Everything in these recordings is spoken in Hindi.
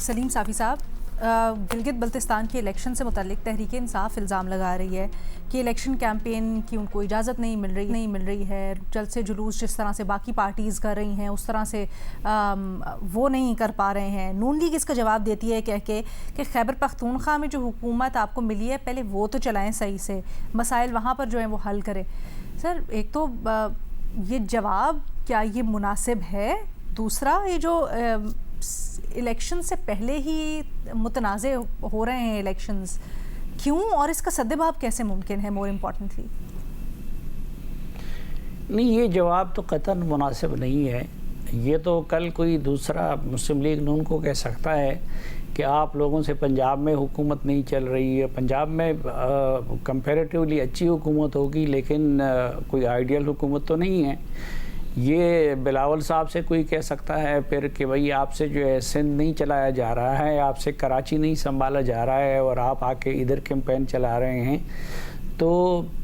सलीम साफ़ी साहब, गिलगित बल्तिस्तान के इलेक्शन से मुतल्लिक तहरीक इंसाफ इल्ज़ाम लगा रही है कि इलेक्शन कैंपेन की उनको इजाज़त नहीं मिल रही है। जल्द से जुलूस जिस तरह से बाकी पार्टीज़ कर रही हैं उस तरह से वो नहीं कर पा रहे हैं। नून लीग इसका जवाब देती है कह के कि खैबर पख्तूनख्वा में जो हुकूमत आपको मिली है पहले वो तो चलाएं सही से, मसाइल वहाँ पर जो हैं वो हल करें। सर, एक तो ये जवाब क्या ये मुनासिब है? दूसरा, ये जो इलेक्शन से पहले ही मुतनाज़े हो रहे हैं इलेक्शंस, क्यों और इसका सद्देबाब कैसे मुमकिन है? मोर इम्पॉर्टेंटली नहीं, ये जवाब तो कतई मुनासिब नहीं है। ये तो कल कोई दूसरा मुस्लिम लीग नून को कह सकता है कि आप लोगों से पंजाब में हुकूमत नहीं चल रही है, पंजाब में कंपैरेटिवली अच्छी हुकूमत होगी लेकिन कोई आइडियल हुकूमत तो नहीं है। ये बिलावल साहब से कोई कह सकता है फिर कि भाई आपसे जो है सिंध नहीं चलाया जा रहा है, आपसे कराची नहीं संभाला जा रहा है और आप आके इधर कैंपेन चला रहे हैं। तो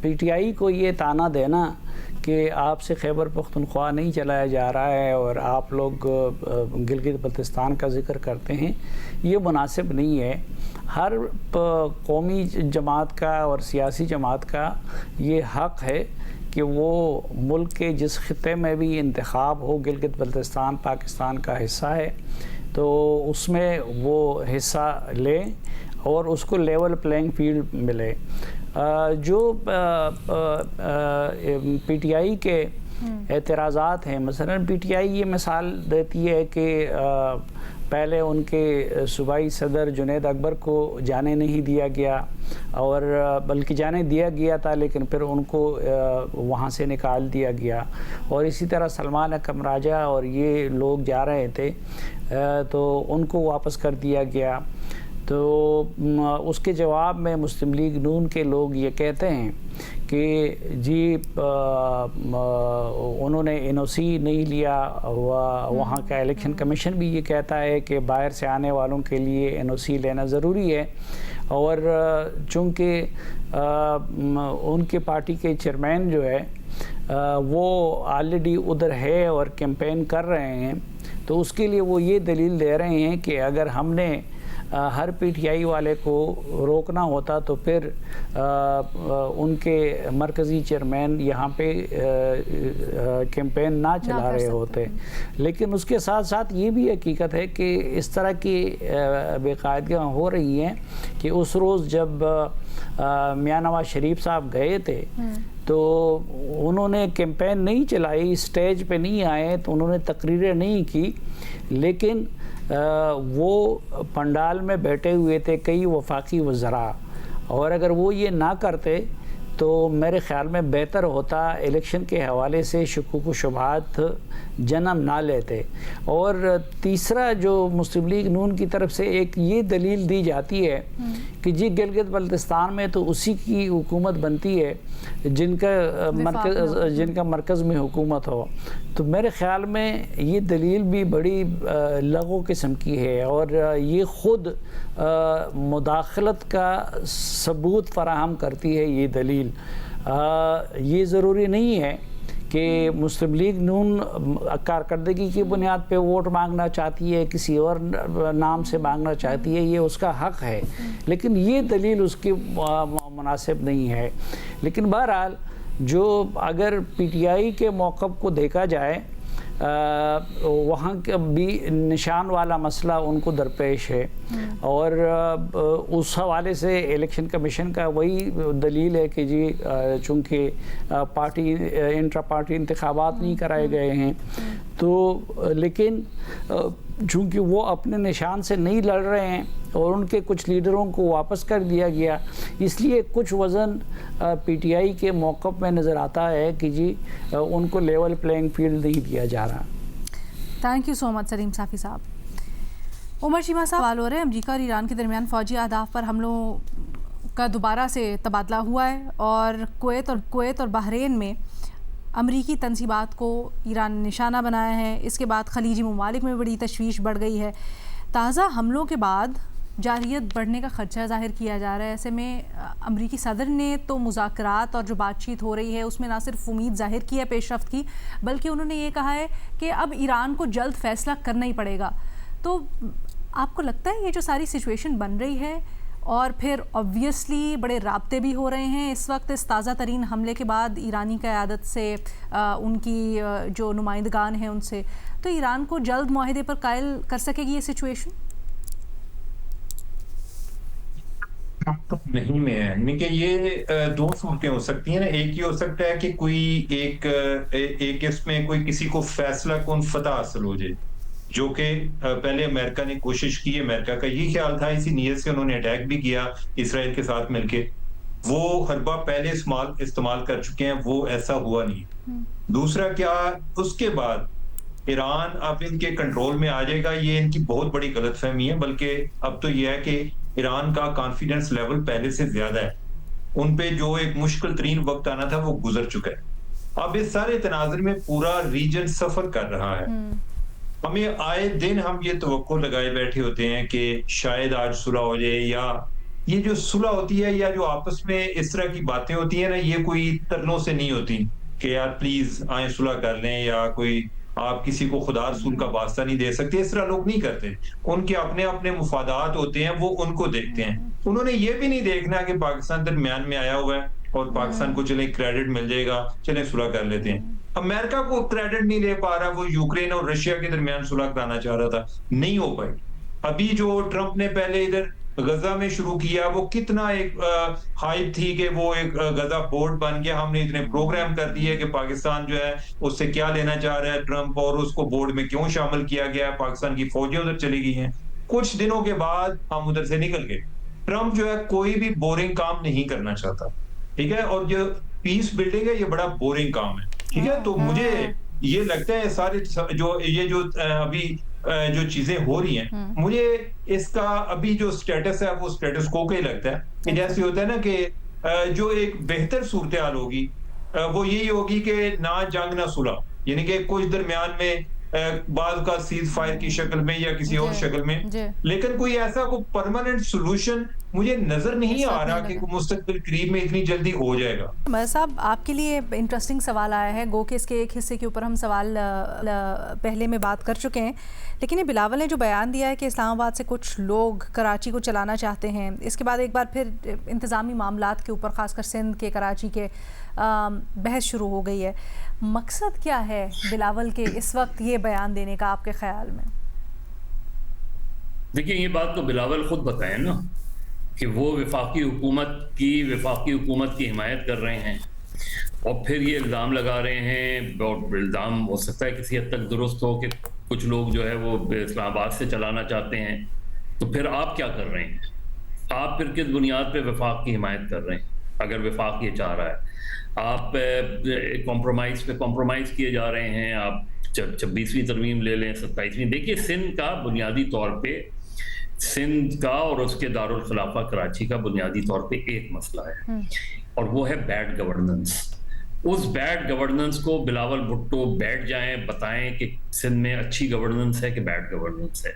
पीटीआई को ये ताना देना कि आपसे खैबर पख्तूनख्वा नहीं चलाया जा रहा है और आप लोग गिलगित बल्तिस्तान का जिक्र करते हैं, ये मुनासिब नहीं है। हर कौमी जमात का और सियासी जमात का ये हक़ है कि वो मुल्क के जिस खिते में भी इंतखाब हो, गिलगित बल्तिस्तान पाकिस्तान का हिस्सा है तो उसमें वो हिस्सा लें और उसको लेवल प्लेइंग फील्ड मिले। जो पीटीआई के एतराज़ात हैं, मसलन पीटीआई ये मिसाल देती है कि पहले उनके सूबाई सदर जुनैद अकबर को जाने नहीं दिया गया और बल्कि जाने दिया गया था लेकिन फिर उनको वहाँ से निकाल दिया गया, और इसी तरह सलमान अकरम राजा और ये लोग जा रहे थे तो उनको वापस कर दिया गया। तो उसके जवाब में मुस्लिम लीग नून के लोग ये कहते हैं कि जी उन्होंने एनओसी नहीं लिया, वहाँ का इलेक्शन कमीशन भी ये कहता है कि बाहर से आने वालों के लिए एनओसी लेना ज़रूरी है, और चूँकि उनके पार्टी के चेयरमैन जो है वो ऑलरेडी उधर है और कैंपेन कर रहे हैं, तो उसके लिए वो ये दलील दे रहे हैं कि अगर हमने हर पीटीआई वाले को रोकना होता तो फिर उनके मरकज़ी चेयरमैन यहाँ पे कैंपेन ना चला रहे होते। लेकिन उसके साथ साथ ये भी हकीकत है कि इस तरह की बेकायदगियाँ हो रही हैं कि उस रोज़ जब मियां नवाज शरीफ साहब गए थे तो उन्होंने कैंपेन नहीं चलाई, स्टेज पे नहीं आए, तो उन्होंने तकरीरें नहीं की, लेकिन वो पंडाल में बैठे हुए थे कई वफाकी वज़रा, और अगर वो ये ना करते तो मेरे ख़्याल में बेहतर होता, इलेक्शन के हवाले से शुकूक व शुबहात जन्म ना लेते। और तीसरा जो मुस्लिम लीग नून की तरफ से एक ये दलील दी जाती है कि जी गिलगित बल्तिस्तान में तो उसी की हुकूमत बनती है जिनका मरकज़ में हुकूमत हो, तो मेरे ख़्याल में ये दलील भी बड़ी लघु किस्म की है और ये ख़ुद मुदाखलत का सबूत फराहम करती है ये दलील। ये ज़रूरी नहीं है कि मुस्लिम लीग नून कारकर्दगी की बुनियाद पे वोट मांगना चाहती है, किसी और नाम से मांगना चाहती है, ये उसका हक़ है, लेकिन ये दलील उसकी मुनासिब नहीं है। लेकिन बहरहाल जो अगर पीटीआई के मौक़िफ़ को देखा जाए, वहाँ का भी निशान वाला मसला उनको दरपेश है, और उस हवाले से इलेक्शन कमीशन का वही दलील है कि जी चूँकि पार्टी इंट्रा पार्टी इंतखाबात नहीं कराए गए हैं, तो लेकिन चूँकि वो अपने निशान से नहीं लड़ रहे हैं और उनके कुछ लीडरों को वापस कर दिया गया, इसलिए कुछ वज़न पीटीआई के मौक़िफ़ में नज़र आता है कि जी उनको लेवल प्लेइंग फील्ड नहीं दिया जा रहा। Thank you so much Salim Safi साहब। उमर चीमा साहब, सवाल हो रहे हैं अमरीका और ईरान के दरमियान फ़ौजी अहदाफ पर हमलों का दोबारा से तबादला हुआ है और कुवैत और बहरीन में अमरीकी तनसीबात को ईरान ने निशाना बनाया है। इसके बाद खलीजी ममालिक में बड़ी तशवीश बढ़ गई है। ताज़ा हमलों के बाद जारियत बढ़ने का खदशा ज़ाहिर किया जा रहा है। ऐसे में अमरीकी सदर ने तो मुज़ाकरात और जो बातचीत हो रही है उसमें ना सिर्फ उम्मीद ज़ाहिर की है पेशरफ्त की, बल्कि उन्होंने ये कहा है कि अब ईरान को जल्द फ़ैसला करना ही पड़ेगा। तो आपको लगता है ये जो सारी सिचुएशन बन रही है और फिर ऑब्वियसली बड़े राब्ते भी हो रहे हैं इस वक्त इस ताज़ा तरीन हमले के बाद ईरानी क़यादत से उनकी जो नुमाइंदगान हैं उनसे, तो ईरान को जल्द मुआहिदे पर कायल कर सकेगी ये सिचुएशन? नहीं में है, यानी कि ये दो सूरतें हो सकती हैं ना। एक ये हो सकता है कि कोई एक इसमें कोई किसी को फैसला कौन फतह हासिल हो जाए, जो कि पहले अमेरिका ने कोशिश की। अमेरिका का ये ख्याल था, इसी नीयत से उन्होंने अटैक भी किया इसराइल के साथ मिलके। वो हरबा पहले इस्तेमाल कर चुके हैं, वो ऐसा हुआ नहीं। दूसरा क्या, उसके बाद ईरान अब इनके कंट्रोल में आ जाएगा, ये इनकी बहुत बड़ी गलतफहमी है। बल्कि अब तो ये है कि ईरान का कॉन्फिडेंस लेवल पहले से ज्यादा है। उन पे जो एक मुश्किल तरीन वक्त आना था वो गुजर चुका है। अब इस सारे तनाजुर में पूरा रीजन सफर कर रहा है। हमें आए दिन हम ये तवक्को लगाए बैठे होते हैं कि शायद आज सुलह हो जाए, या ये जो सुलह होती है या जो आपस में इस तरह की बातें होती है ना, ये कोई तरलों से नहीं होती कि यार प्लीज आए सुलह कर लें, या कोई आप किसी को खुदा रसूल का वास्ता नहीं दे सकते। इस तरह लोग नहीं करते। उनके अपने अपने मुफादात होते हैं, वो उनको देखते हैं। उन्होंने ये भी नहीं देखना कि पाकिस्तान दरमियान में आया हुआ है और पाकिस्तान को चले क्रेडिट मिल जाएगा, चले सुलह कर लेते हैं। अमेरिका को क्रेडिट नहीं ले पा रहा, वो यूक्रेन और रशिया के दरमियान सुलह कराना चाह रहा था, नहीं हो पाई। अभी जो ट्रंप ने पहले इधर गजा में शुरू किया, वो कितना एक हाइप थी कि वो एक गजा पोर्ट बन गया। हमने इतने प्रोग्राम कर दिए कि पाकिस्तान जो है उससे क्या लेना चाह रहा है ट्रंप, और उसको बोर्ड में क्यों शामिल किया गया। पाकिस्तान की फौजें उधर चली गई हैं। कुछ दिनों के बाद हम उधर से निकल गए। ट्रंप जो है कोई भी बोरिंग काम नहीं करना चाहता, ठीक है। और जो पीस बिल्डिंग है, ये बड़ा बोरिंग काम है, ठीक है। तो मुझे ये लगता है सारे जो अभी जो चीजें हो रही हैं, मुझे इसका अभी जो स्टेटस है वो स्टेटस को ही लगता है कि जैसे होता है ना कि जो एक बेहतर सूरत हाल होगी वो यही होगी कि ना जंग ना सुलह, यानी कि कुछ दरमियान में बाद का सीज फायर की शक्ल में या किसी और शक्ल में, लेकिन कोई ऐसा कोई परमानेंट सोल्यूशन मुझे नजर नहीं आ रहा कि मुस्तकबिल करीब में इतनी जल्दी हो जाएगा। उमर साहब, आपके लिए इंटरेस्टिंग सवाल आया है। गो के इसके एक हिस्से के ऊपर हम सवाल पहले में बात कर चुके हैं, लेकिन ये बिलावल ने जो बयान दिया है कि इस्लामाबाद से कुछ लोग कराची को चलाना चाहते हैं, इसके बाद एक बार फिर इंतज़ामी मामलात के ऊपर ख़ासकर सिंध के, कराची के बहस शुरू हो गई है। मकसद क्या है बिलावल के इस वक्त ये बयान देने का आपके ख्याल में? देखिए, ये बात तो बिलावल खुद बताए ना कि वो वफाकी हुकूमत की हिमायत कर रहे हैं, और फिर ये इल्ज़ाम लगा रहे हैं। और इल्ज़ाम हो सकता है किसी हद तक दुरुस्त हो कि कुछ लोग जो है वो इस्लामाबाद से चलाना चाहते हैं। तो फिर आप क्या कर रहे हैं? आप फिर किस बुनियाद पे वफाक की हिमायत कर रहे हैं? अगर वफाक ये चाह रहा है, आप कॉम्प्रोमाइज़ किए जा रहे हैं। आप 26वीं तरमीम ले लें, 27वीं। देखिए, सिंध का बुनियादी तौर पे, सिंध का और उसके दारुल खिलाफा कराची का बुनियादी तौर पे एक मसला है, और वो है बैड गवर्नेंस। उस बैड गवर्नेंस को बिलावल भुट्टो बैठ जाएं, बताएं कि सिंध में अच्छी गवर्नेंस है कि बैड गवर्नेंस है।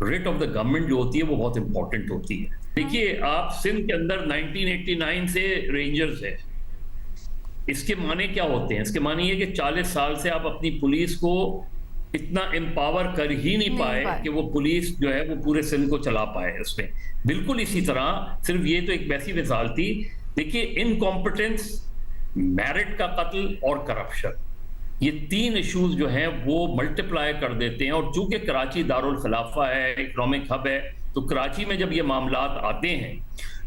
रेट ऑफ द गवर्नमेंट जो होती है वो बहुत इंपॉर्टेंट होती है। देखिए, आप सिंध के अंदर 1989 से रेंजर्स है। इसके माने क्या होते हैं? इसके माने ये कि 40 साल से आप अपनी पुलिस को इतना एम्पावर कर ही नहीं पाए कि वो पुलिस जो है वो पूरे सिंध को चला पाए। उसमें बिल्कुल इसी तरह, सिर्फ ये तो एक वैसी मिसाल थी। देखिए, इनकॉम्पिटेंस, मेरिट का कत्ल और करप्शन, ये 3 इश्यूज जो हैं वो मल्टीप्लाई कर देते हैं। और चूंकि कराची दारुल खिलाफा है, इकोनॉमिक हब है, तो कराची में जब ये मामलात आते हैं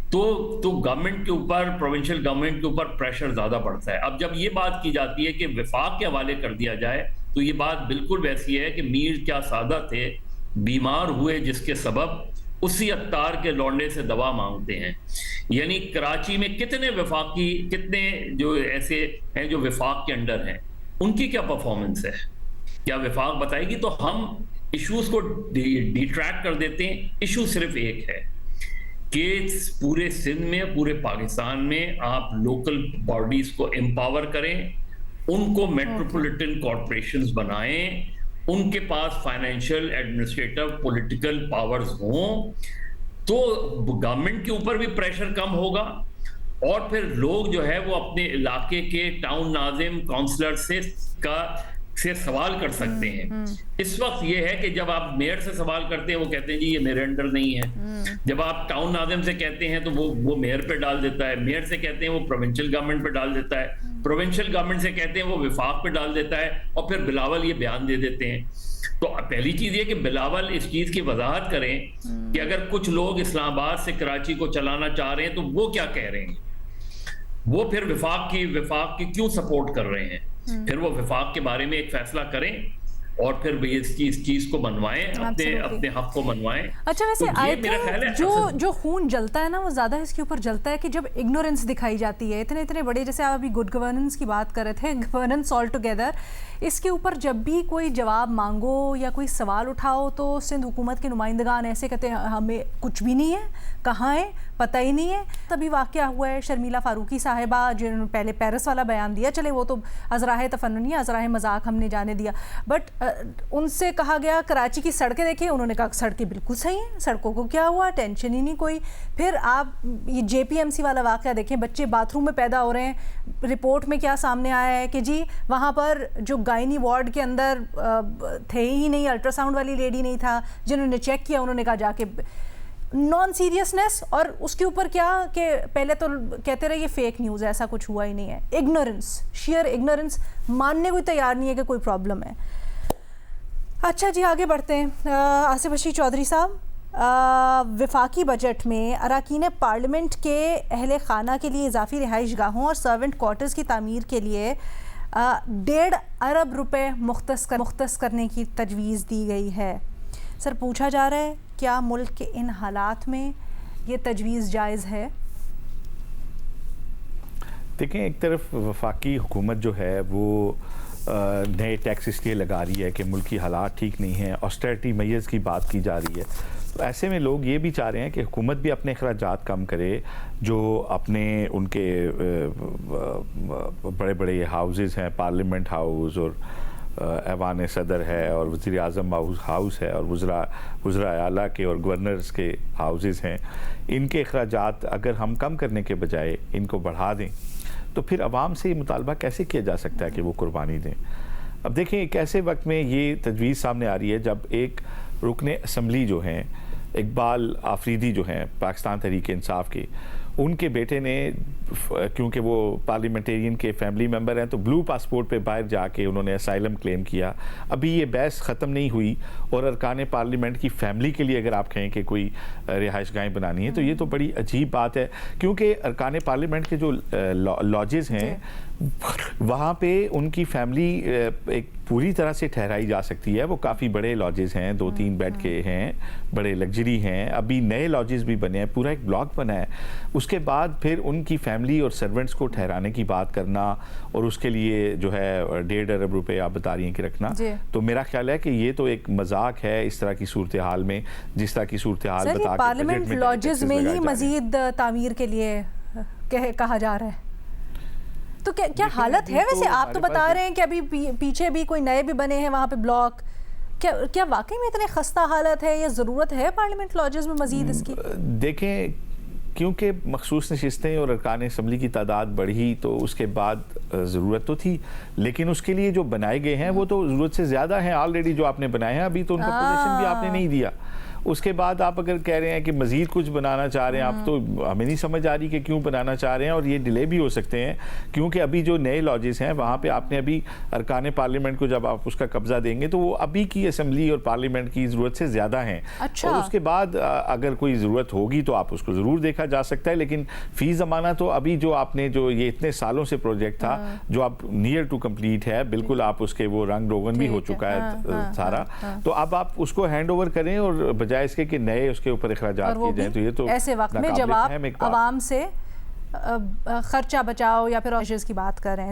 तो गवर्नमेंट के ऊपर, प्रोविंशियल गवर्नमेंट के ऊपर प्रेशर ज्यादा बढ़ता है। अब जब ये बात की जाती है कि वफाक के हवाले कर दिया जाए, तो ये बात बिल्कुल वैसी है कि मीर क्या सादा थे, बीमार हुए जिसके सबब उसी अत्तार के लौंडे से दवा मांगते हैं। यानी कराची में कितने जो ऐसे हैं जो वफाक के अंडर हैं, उनकी क्या परफॉर्मेंस है? क्या वफाक बताएगी? तो हम इश्यूज को डिट्रैक्ट कर देते हैं। इशू सिर्फ एक है कि पूरे सिंध में, पूरे पाकिस्तान में आप लोकल बॉडीज को एम्पावर करें, उनको मेट्रोपॉलिटन कॉर्पोरेशंस बनाएं, उनके पास फाइनेंशियल, एडमिनिस्ट्रेटिव, पॉलिटिकल पावर्स हों, तो गवर्नमेंट के ऊपर भी प्रेशर कम होगा। और फिर लोग जो है वो अपने इलाके के टाउन नाजिम, काउंसलर से का से सवाल कर सकते हैं। इस वक्त ये है कि जब आप मेयर से सवाल करते हैं वो कहते हैं जी ये मेरे अंडर नहीं है। जब आप टाउन नाज़िम से कहते हैं तो वो मेयर पे डाल देता है, मेयर से कहते हैं वो प्रोविंशियल गवर्नमेंट पे डाल देता है, प्रोविंशियल गवर्नमेंट से कहते हैं वो विफाक पे डाल देता है, और फिर बिलावल ये बयान दे देते हैं। तो पहली चीज ये कि बिलावल इस चीज की वजाहत करें कि अगर कुछ लोग इस्लामाबाद से कराची को चलाना चाह रहे हैं तो वो क्या कह रहे हैं, वो फिर विफाक की क्यों सपोर्ट कर रहे हैं, फिर वो विफाक के बारे में एक फैसला करें और फिर भी इस चीज को मनवाएं, अपने हक को मनवाएं। अच्छा, वैसे तो ये मेरा ख्याल है जो खून जलता है ना वो ज्यादा इसके ऊपर जलता है कि जब इग्नोरेंस दिखाई जाती है। इतने बड़े, जैसे आप अभी गुड गवर्नेंस की बात कर रहे थे, गवर्नेंस ऑल टुगेदर, इसके ऊपर जब भी कोई जवाब मांगो या कोई सवाल उठाओ तो सिंध हुकूमत के नुमाइंदगान ऐसे कहते हैं हमें कुछ भी नहीं है, कहाँ है पता ही नहीं है। तभी वाक़या हुआ है शर्मिला फारूकी साहिबा जिन्होंने पहले पेरिस वाला बयान दिया, चले वो तो अजराह तफन्नुनी अजराह मजाक हमने जाने दिया, बट उनसे कहा गया कराची की सड़कें देखिए, उन्होंने कहा सड़कें बिल्कुल सही हैं, सड़कों को क्या हुआ, टेंशन ही नहीं कोई। फिर आप ये JPMC वाला वाक़या देखें, बच्चे बाथरूम में पैदा हो रहे हैं, रिपोर्ट में क्या सामने आया है कि जी वहाँ पर जो गायनी वार्ड के अंदर थे ही नहीं, अल्ट्रासाउंड वाली लेडी नहीं था, जिन्होंने चेक किया उन्होंने कहा जाके नॉन सीरियसनेस, और उसके ऊपर क्या कि पहले तो कहते रहे ये फेक न्यूज़ है, ऐसा कुछ हुआ ही नहीं है। इग्नोरेंस, शेयर इग्नोरेंस, मानने को तैयार नहीं है कि कोई प्रॉब्लम है। अच्छा जी, आगे बढ़ते हैं। आसिफ रशीद चौधरी साहब, वफाकी बजट में अरकान पार्लियामेंट के अहले खाना के लिए इजाफी रिहाइश गाहों और सर्वेंट क्वार्टर्स की तामीर के लिए 1.5 अरब रुपए मुख्तस करने की तजवीज़ दी गई है। सर, पूछा जा रहा है क्या मुल्क के इन हालात में ये तजवीज़ जायज़ है? देखें, एक तरफ वफाकी हुकूमत जो है वो नए टैक्स इसलिए लगा रही है कि मुल्की हालात ठीक नहीं हैं, ऑस्टेरिटी मेजर्स की बात की जा रही है। तो ऐसे में लोग ये भी चाह रहे हैं कि हुकूमत भी अपने अखराजात कम करे, जो अपने उनके बड़े बड़े हाउसेस हैं, पार्लियामेंट हाउस और ऐवान सदर है और वज़ीर आज़म हाउस है और वज़रा आला के और गवर्नर्स के हाउसेस हैं, इनके अखराजात अगर हम कम करने के बजाय इनको बढ़ा दें तो फिर आवाम से ये मुतालबा कैसे किया जा सकता है कि वो कुर्बानी दें। अब देखें, एक ऐसे वक्त में ये तजवीज़ सामने आ रही है जब एक रुकने असम्बली जो हैं इकबाल आफरीदी जो हैं पाकिस्तान तहरीक इंसाफ के, उनके बेटे ने, क्योंकि वो पार्लियामेंटेरियन के फैमिली मेंबर हैं, तो ब्लू पासपोर्ट पे बाहर जाके उन्होंने असाइलम क्लेम किया। अभी ये बहस ख़त्म नहीं हुई और अरकान पार्लियामेंट की फैमिली के लिए अगर आप कहें कि कोई रिहाइशगाहें बनानी है तो ये तो बड़ी अजीब बात है, क्योंकि अरकान पार्लियामेंट के जो लॉजेस हैं वहाँ पे उनकी फैमिली एक पूरी तरह से ठहराई जा सकती है। वो काफ़ी बड़े लॉजेस हैं, 2-3 बेड के हैं, बड़े लग्जरी हैं, अभी नए लॉजेस भी बने हैं, पूरा एक ब्लॉक बना है। उसके बाद फिर उनकी फैमिली और सर्वेंट्स को ठहराने की बात करना और उसके लिए जो है 1.5 अरब रुपए आप बता रही हैं कि रखना, तो मेरा ख्याल है कि ये तो एक मजाक है इस तरह की सूरत हाल में, जिस तरह की सूरत हाल बता पार्लियामेंट लॉजेस में ही मजीद तामीर के लिए कहा जा रहा है। तो क्या हालत है वैसे? आप तो बता रहे हैं कि अभी पीछे भी कोई नए भी बने हैं वहाँ पे ब्लॉक, क्या वाकई में इतनी खस्ता हालत है या ज़रूरत है पार्लियामेंट लॉजेस में मजीद इसकी? देखें, क्योंकि मखसूस नशिस्तें और अरकान असम्बली की तादाद बढ़ी तो उसके बाद ज़रूरत तो थी, लेकिन उसके लिए जो बनाए गए हैं वो तो ज़रूरत से ज़्यादा हैं ऑलरेडी जो आपने बनाए हैं, अभी तो उनका पोजीशन भी आपने नहीं दिया। उसके बाद आप अगर कह रहे हैं कि मज़ीद कुछ बनाना चाह रहे हैं आप, तो हमें नहीं समझ आ रही कि क्यों बनाना चाह रहे हैं, और ये डिले भी हो सकते हैं क्योंकि अभी जो नए लॉजेस हैं वहाँ पे आपने अभी अरकान पार्लियामेंट को जब आप उसका कब्जा देंगे तो वो अभी की असम्बली और पार्लियामेंट की ज़रूरत से ज़्यादा हैं। अच्छा। और उसके बाद अगर कोई ज़रूरत होगी तो आप उसको ज़रूर देखा जा सकता है, लेकिन फ़ी ज़माना तो अभी जो आपने जो ये इतने सालों से प्रोजेक्ट था जो आप नियर टू कम्प्लीट है, बिल्कुल आप उसके वो रंग रोगन भी हो चुका है सारा, तो अब आप उसको हैंड ओवर करें और बजाय इसके कि नए उसके ऊपर अखराजात किए जाएं, तो ये तो ऐसे वक्त में जब आप आवाम से खर्चा बचाओ या फिर की बात कर रहे हैं।